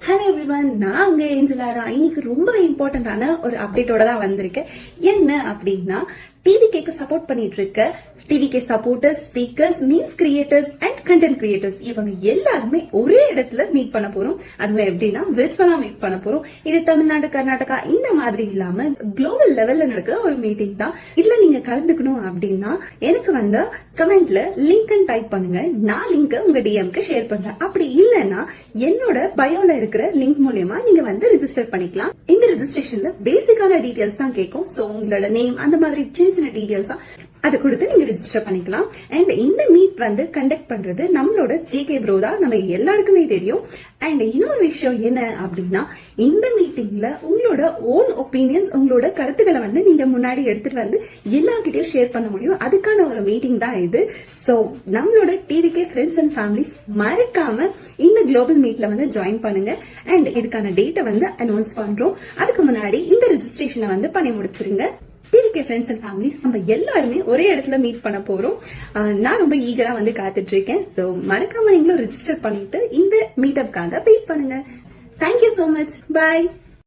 Hello everyone, நான் உங்க ஏஞ்சலாரா. இன்னைக்கு ரொம்ப இம்பார்ட்டன்டான ஒரு அப்டேட்டோட தான் வந்திருக்கேன். என்ன அப்படின்னா, டிவிகேக்கு சப்போர்ட் பண்ணிட்டு இருக்க TVK supporters, speakers, memes creators and content creators இவங்க எல்லாருமே ஒரே இடத்துல மீட் பண்ண போறோம். அதுவும் எப்படின்னா விர்ச்சுவலா மீட் பண்ண போறோம். இது தமிழ்நாடு, கர்நாடகா இந்த மாதிரி இல்லாம குளோபல் லெவல்ல நடக்கிற ஒரு மீட்டிங் தான். இதுல நீங்க கலந்துக்கணும் அப்படின்னா எனக்கு வந்து கமெண்ட்ல லிங்க் டைப் பண்ணுங்க. நான் லிங்க் உங்க டிஎம்க்கு ஷேர் பண்றேன். அப்படி இல்லைன்னா என்னோட பயோல இருக்கிற லிங்க் மூலமா நீங்க வந்து ரெஜிஸ்டர் பண்ணிக்கலாம். இந்த ரெஜிஸ்ட்ரேஷன்ல பேசிக்கான டீடைல்ஸ் தான் கேட்கும். சோ உங்களோட நேம் அந்த மாதிரி சின்ன டீடைல்ஸ் தான் அதை கொடுத்து நீங்க ரெஜிஸ்டர் பண்ணிக்கலாம். அண்ட் இந்த மீட் வந்து கண்டக்ட் பண்றது நம்மளோட ஜேகே ப்ரோ தான், நம்ம எல்லாருக்குமே தெரியும். அண்ட் இன்னொரு விஷயம் என்ன அப்படின்னா, இந்த மீட்டிங்ல உங்களோட ஓன் ஒப்பீனியன்ஸ், உங்களோட கருத்துக்களை வந்து நீங்க முன்னாடி எடுத்துட்டு வந்து எல்லார்கிட்டயும் ஷேர் பண்ண முடியும். அதுக்கான ஒரு மீட்டிங் தான் இது. சோ நம்மளோட டிவிகே ஃப்ரெண்ட்ஸ் அண்ட் ஃபேமிலிஸ் மறக்காம இந்த குளோபல் மீட்ல வந்து ஜாயின் பண்ணுங்க. அண்ட் இதுக்கான டேட்டை வந்து அனௌன்ஸ் பண்றோம். அதுக்கு முன்னாடி இந்த ரெஜிஸ்ட்ரேஷனை வந்து பண்ணி முடிச்சிருங்க. டிவிகே ஃப்ரெண்ட்ஸ் அண்ட் ஃபேமிலிஸ் நம்ம எல்லாருமே ஒரே இடத்துல மீட் பண்ண போறோம். நான் ரொம்ப ஈகரா வந்து காத்துட்டு இருக்கேன். சோ மறக்காம நீங்களும் ரெஜிஸ்டர் பண்ணிட்டு இந்த மீட்டப்காக வெயிட் பண்ணுங்க. Thank you so much. பாய்.